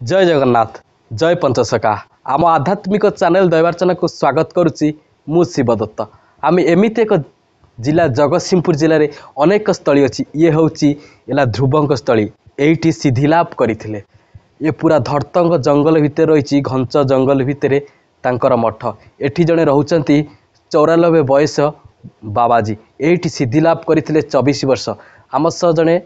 जय जगन्नाथ जय पंचसखा आम आध्यात्मिक चैनल दैवार्चना को स्वागत करुच्ची मु शिवदत्त आम एमती एक जिला जगतसिंहपुर जिले में अनेक स्थली अच्छी ये हूँ ध्रुवंक स्थली ये सिद्धिलाभ करते ये पूरा धर्तंग जंगल भितर रही घंच जंगल भितर तांकर मठ एठी जड़े रोचंती 94 बयस बाबाजी ये सिद्धिलाभ करते 24 वर्ष आम सह जड़े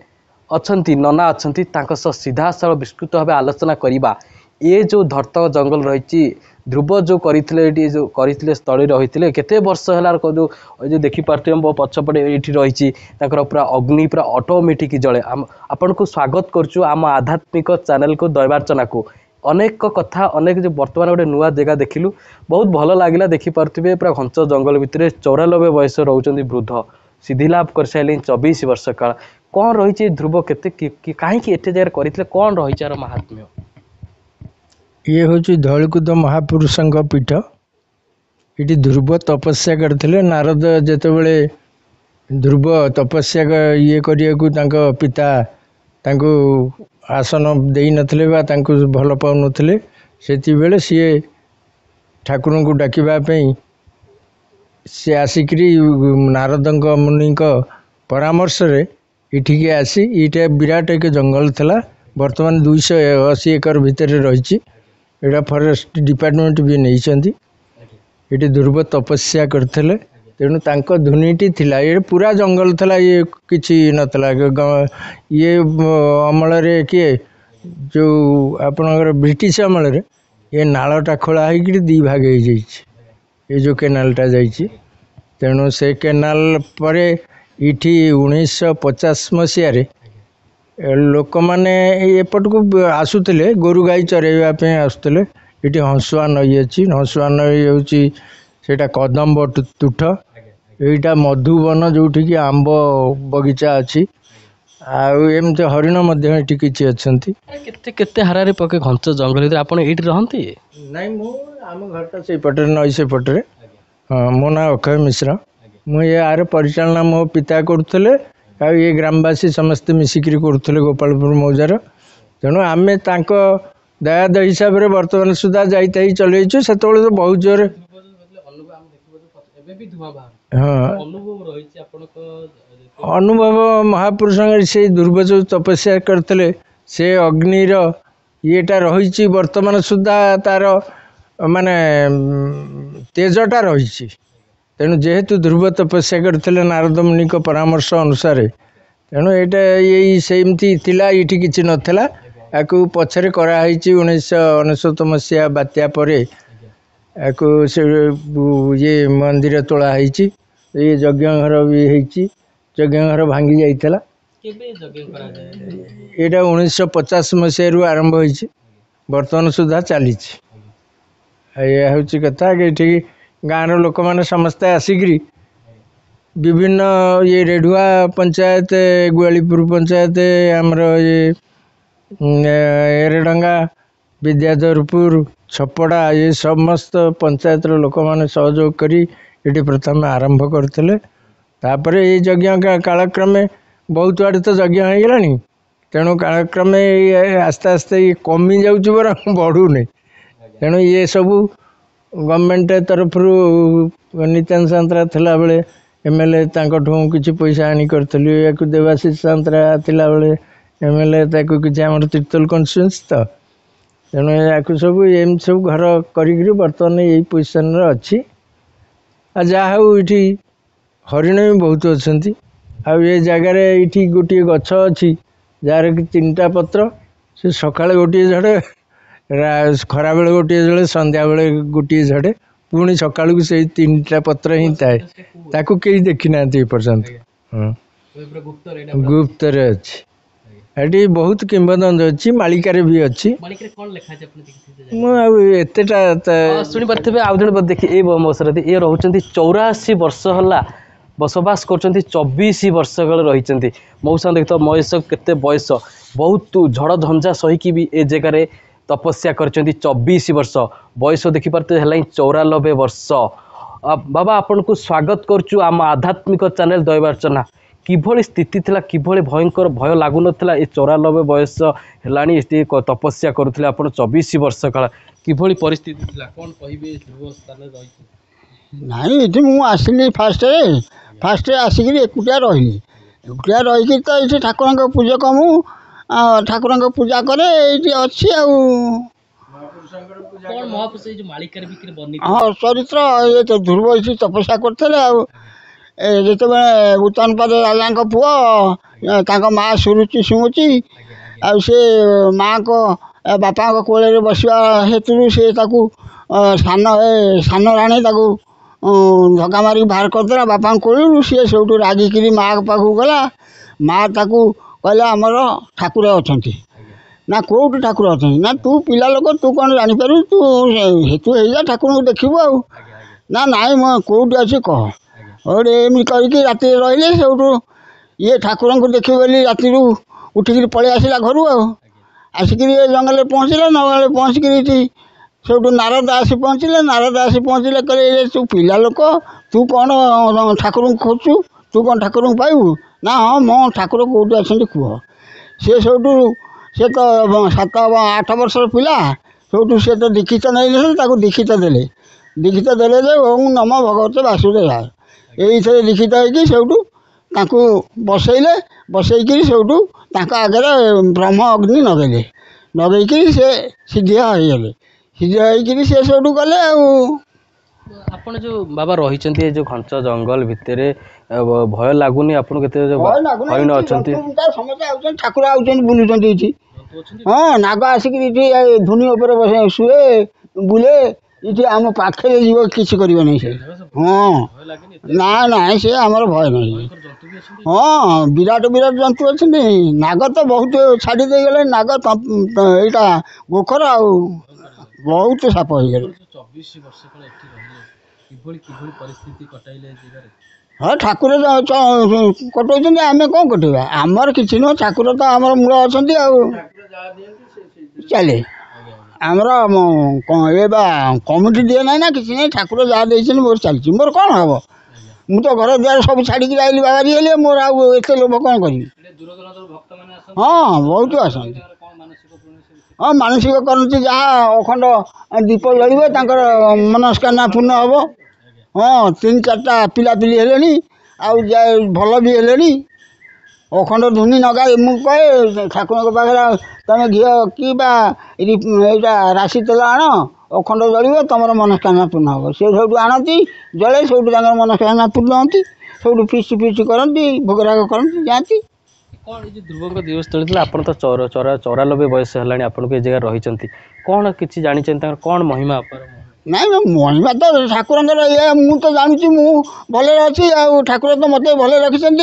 अच्छी नना अच्छा सीधासल विस्तृत भाव आलोचना करवा ये जो धर्तंग जंगल रही ध्रुव जो करते जो करते स्थली रही केते वर्ष है जो देखिपे मो पछपटे ये रही पूरा अग्नि पूरा ऑटोमेटिक जले आपन को स्वागत करुँ आम आध्यात्मिक चैनल को दैवार्चना को अनेक कथा अनेक जो बर्तमान गोटे नुआ जगह देखिलु बहुत भल लगे देखिपे पूरा घंच जंगल भितर 94 बयस रोचंती वृद्ध सिद्धिलाभ कर सारे 24 वर्ष काल कौन रही ध्रुव केते कहीं एत जगह करते कौन रही महात्म्य ये हूँ धौलकुद महापुरुष पीठ ये ध्रुव तपस्या करते नारद जितेबले ध्रुव तपस्या ये करने पिता तांको आसन दे नथिले बा तांको भल पाउ नथिले सेति बेले सी ठाकुर को डाकिबापी सी आसिकी नारद मुनि परामर्श रे इठिके आसी ये विराट एक जंगल थला वर्तमान 280 एकर भितर रही एटा फॉरेस्ट डिपार्टमेंट भी नहीं ये ध्रुव तपस्या करते तेणु तांको धुनीटी थिला ये पूरा जंगल थला ये किछि नथला ये अमल रे किए जो आपनकर ब्रिटिश अमल रे ये नालटा खोला होकर 2 भाग हो ये जो केनालटा जाइए तेणु से केनाल पर इठी 1950 मसीह लोक मैंने एपट को आसुले गोरु गाई चरवाई आसुले ये हंसुआ नई अच्छी हंसुआ नई हूँ सेटा कदम्ब तुठ यहीटा मधुबन जोटि कि आंब बगीचा अच्छी आमती हरिण कि अच्छा हारे पके घंच जंगल आप रहती नाई आम घरटा से पटे नई से पटे हाँ मो ना अक्षय मिश्र मुझे यार परिचालना मो पिता करुले ये ग्रामवासी समस्ते मिसिकी करुले गोपालपुर मौजार तेणु आम दयाद हिसाब से बर्तमान सुधा जाई चलु से तो बहुत जोर हाँ अनुभव महापुरुष से ध्रुव जो तपस्या करते से अग्निर येटा रही वर्तमान सुधा तार माने तेजटा रही तेणु जेहेतु ध्रुव तपस्या करते नारद मुनि परामर्श अनुसार तेणु यहाँ यही सेमती थिला ये किसी नाला या पछरे कराई 1999 मसीहा बात्या पर से ये मंदिर तोड़ा ये यज्ञ घर भी यज्ञ घर भांगी जाइला यहाँ 1950 मसीह आरंभ हो बर्तमान सुधा चली यह हूँ कथा ये गाँव लोक मैंने समस्ते आसिकी विभिन्न ये रेढ़ुआ पंचायत गुआलीपुर पंचायत आमर ये एरेडंगा विद्याधरपुर छपड़ा ये समस्त पंचायत लोक मैंने सहयोग करी ये प्रथम आरंभ करते तापर ये यज्ञ कालक्रमे बहुत आड़े तो यज्ञ हो गला तेणु कालक्रमे आस्ते आस्ते ये कमी जाऊँ बर बढ़ुनी तेणु ये सबू गवर्नमेंट तरफ नित्यान सांतरा थिला बेले एमएलए किसी पैसा आनी करी या देवाशीष सांतरा थिला बेले एमएलए किसी आम तीर्तल कन्स्टिट्यूएंसी तो तेणु या सब एम सब घर करी बर्तमान यही पोजिशन अच्छी जहाँ ये हरिण भी बहुत अच्छा ये जगार ये गोटे गछ अच्छी जार कि 3टा पत्र से सका गोटे झड़े खरा बेले गोटे झड़े संध्या बेले गोटे झड़े पुणी सका से 3टा पत्र ही थाए ताकू कहीं देखी ना पर्यंत गुप्त अच्छी ये बहुत किंवदंती अच्छी मालिकार भी अच्छी मुझेटा शुणी पारे आउ जन देखिए ये मौसर ये रोचे 84 वर्ष है बसवास कर 24 वर्ष रही मौसा देख तो महेश केते बयस बहुत झड़ झंझा सहीकि भी ए जगह तपस्या कर 24 वर्ष बयस देखिपे है 94 वर्ष बाबा आपन को स्वागत करुँ आम आध्यात्मिक चैनल दैवार्चना किभଳି स्थिति थिला किभଳି भयंकर भय लागुनथिला ए 94 बयस हेलानी एटी तपस्या करुथिले आपण 24 वर्ष काल किभଳି परिस्थिति थिला कोन कहिबे ध्रुव स्थान रही नाई ये मुझे आसली फास्ट आसिक एकुटिया रही एकुटिया रही तो ये ठाकुर पूजा कमु ठाकुर पूजा करे ये अच्छी कोन महापुरुष ए जो मालिकार बिक्री बनी हाँ चरित्र ये तो ध्रुव ये तपस्या करते जिते उत्तनपद राजा पुओ माँ सुरुचि शुणुची आ से माँ को बापा कोल बसवा हेतु से सान राणी धक्का मारिक बाहर करदेला बापा कोलू सी सब रागिकी माँ पाखक गला माँ ताकू कहला आमर ठाकुर अच्छा ना कौट ठाकुर अच्छा ना तू पिला लोक तू कौन जापर तू हेतु हो जा ठाकुर को देखू आ ना नाई मो कौट अच्छी कह और एमती करके राति रही सब ये ठाकुर को देखिए बोली राति उठिक पलि आसला घर आसिक जंगल पहुँचला जंगल पहुँचिक सब नारद आसी पहुँचले कहले तू पिला लोक तू कौन ठाकुर को खोजु तू कौन ठाकुर को पाइबू ना हाँ मो ठाकुर कौटी अच्छा कह सी सब से तो 7-8 वर्षर पिला सब से तो दीक्षित नहीं दीक्षित देले ओम नमो भगवते वासुदेवाय ये दीक्षित होगी सब बसैले बसैक सब आगे ब्रह्म अग्नि नगेक से सिद्धिया होगले सिद्धिया होकर सी सब गले आपण जो बाबा रही जो घंच जंगल भितर भय लगुनि आपन केते हरिण अछंती समस्त ठाकुर आउछन बुलुछन इठी हाँ नाग आसिक धुनी ऊपर बसे शुए बुले ये आम पाखे जीव किसी करें नहीं से हाँ ना ना से आमर भय नहीं हाँ विराट विराट जंतु अच्छे नाग तो बहुत छाड़ी दे गले नाग यहाँ गोखर आ बहुत साप हो गए हाँ ठाकुर कटौन आम कौन कटेगा आमर कि नुह ठाकुर तो आम मूल अच्छा चले आमर ये कमिटी दिए ना किसी नहीं ठाकुर जहाँ देखते मोर चलती मोर कौन हम मुझे घर द्वार सब छाड़ी आइली बाबारी हेले मोर आत लोभ कौन करी हाँ बहुत आसती हाँ मानसिक करती जहाँ अखंड दीप जलिए मनस्कामना पूर्ण हम हाँ 3-4टा पिलापिली हेले भल भी हेले अखंड धुनी नगा मुझे कहे ठाकुर पाखे तुम घी कि यहाँ राशि तेल आण अखंड जलिए तुम मनस्कामना पूर्ण हम सी सब आणती जले सब मनस्कामना पूर्ण होती सब फिस्ट फिस्ट करती भोगराग करती जाती कौन ये ध्रुव दिवस थी आप तो 94 बयस है आपन को जगह रही कौन किसी जानी कौन महिमा नाई महिमा तो ठाकुर ये मु तो जानी मु भल अच्छी ठाकुर तो मत भल रखिंट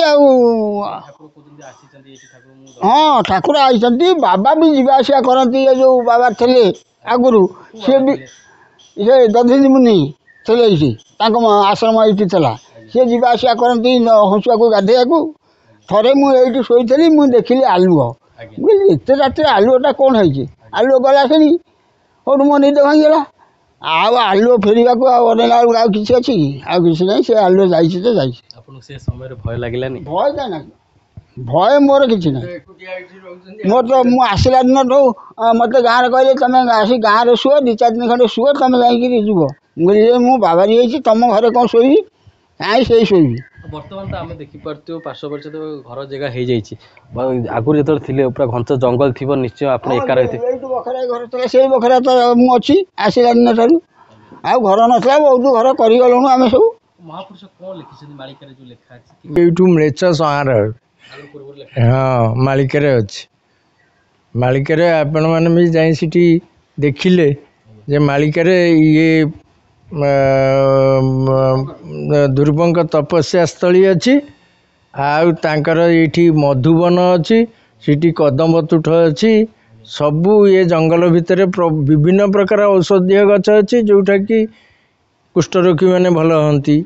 हाँ ठाकुर आई बाबा भी जावासिया करती ये जो बाबा थे आगुरी सी भी ये दधि मुनि थे आश्रम ये सी जावासिया करती हंसुआ को गाधे थे मुझे शोली मुझे देखिली आलुओ एत रात आलुटा कौन है आलुओ गला से मो निद भांगला आलुओ फेरवा को अनेला किसी अच्छी कि ना से आलुओ जा समय भय लगे भय क्या भय मोर कि ना मोर तो मुझे आसला दिन मत गाँव कहले तुम आसी गाँव शुए 2-4 दिन खंडे शुए तुम जाव मुझे मु बाबारी तुम घरे कौन शोबी कहीं से शोबी बर्तमान तो आम देखिपे पार्श्ववर्ष तो घर जगह हो जाए आगुरी जो थे पूरा घंच जंगल थी निश्चय आप एका रही बखरा घर था से बखरा तो मुझे आसला दिन ठार आ घर नाला बहुत घर करगलु आम सब महापुरुष कौन लिखी मालिकार जो लेखा यूट्यूब म्लेच्छ संहार हाँ मालिकार अच्छी मालिकार आपण मैंने भी जाए सीटी देखिले जे मालिकार ये ध्रुवंक तपस्या स्थली अच्छी आउर ये मधुबन अच्छी सीटी कदम तुठ अच्छी सबू ये जंगल भितर विभिन्न प्रकार औषधीय गछ अच्छी जोटा कि कुष्ठरोगी मैंने भल हंती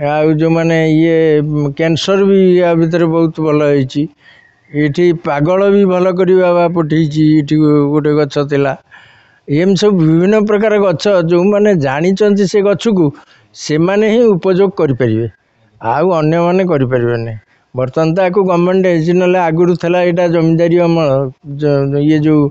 आउ जो मैंने ये कैंसर भी या भितर बहुत भल होती ये पागल भी भल कर बाबा पठे गोटे गछ थिला एम सब विभिन्न प्रकार गछ जो मैंने जानी से गछ को से माने ही उपयोग करें आउ अन्य माने करें ବର୍ତ୍ତମାନ ତ ଆକୁ ଗଭର୍ଣ୍ଣମେଣ୍ଟ ହେଇଛି, ନହେଲେ ଆଗରୁ ଥିଲା ଏଇଟା ଜମିଦାରୀ ଅମଳ ଇଏ ଯେଉଁ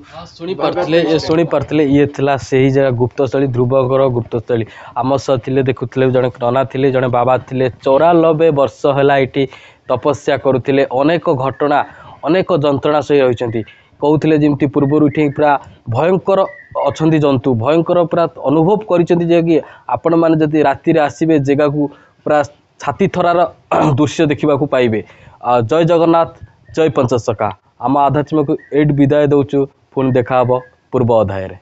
ଶୁଣିପାରୁଥିଲେ ଇଏ ଥିଲା ସେହି ଜାଗା ଗୁପ୍ତସ୍ଥଳୀ, ଧ୍ରୁବଙ୍କର ଗୁପ୍ତସ୍ଥଳୀ। ଆମ ସହ ଥିଲେ, ଦେଖୁଥିଲେ, ଜଣେ ନନା ଥିଲେ, ଜଣେ ବାବା ଥିଲେ, 94 ବର୍ଷ ହେଲା ଏଠି ତପସ୍ୟା କରୁଥିଲେ। ଅନେକ ଘଟଣା, ଅନେକ ଯନ୍ତ୍ରଣା ସହି ରହିଛନ୍ତି। କହୁଥିଲେ ଯେମିତି ପୂର୍ବରୁ ଏଠି ପୁରା ଭୟଙ୍କର ଅଛନ୍ତି ଜନ୍ତୁ, ଭୟଙ୍କର ପୁରା ଅନୁଭବ କରିଛନ୍ତି ଯେ କି ଆପଣମାନେ ଯଦି ରାତିରେ ଆସିବେ ଜାଗାକୁ ପୁରା ଛାତି ଥରାର ଦୃଶ୍ୟ ଦେଖିବାକୁ ପାଇବେ। ଜୟ ଜଗନ୍ନାଥ, ଜୟ ପଞ୍ଚସଖା। ଆମ ଆଧ୍ୟାତ୍ମିକକୁ ଏଇଠି ବିଦାୟ ଦେଉଛୁ, ପୁଣି ଦେଖା ହେବ ପୂର୍ବ ଅଧ୍ୟାୟରେ।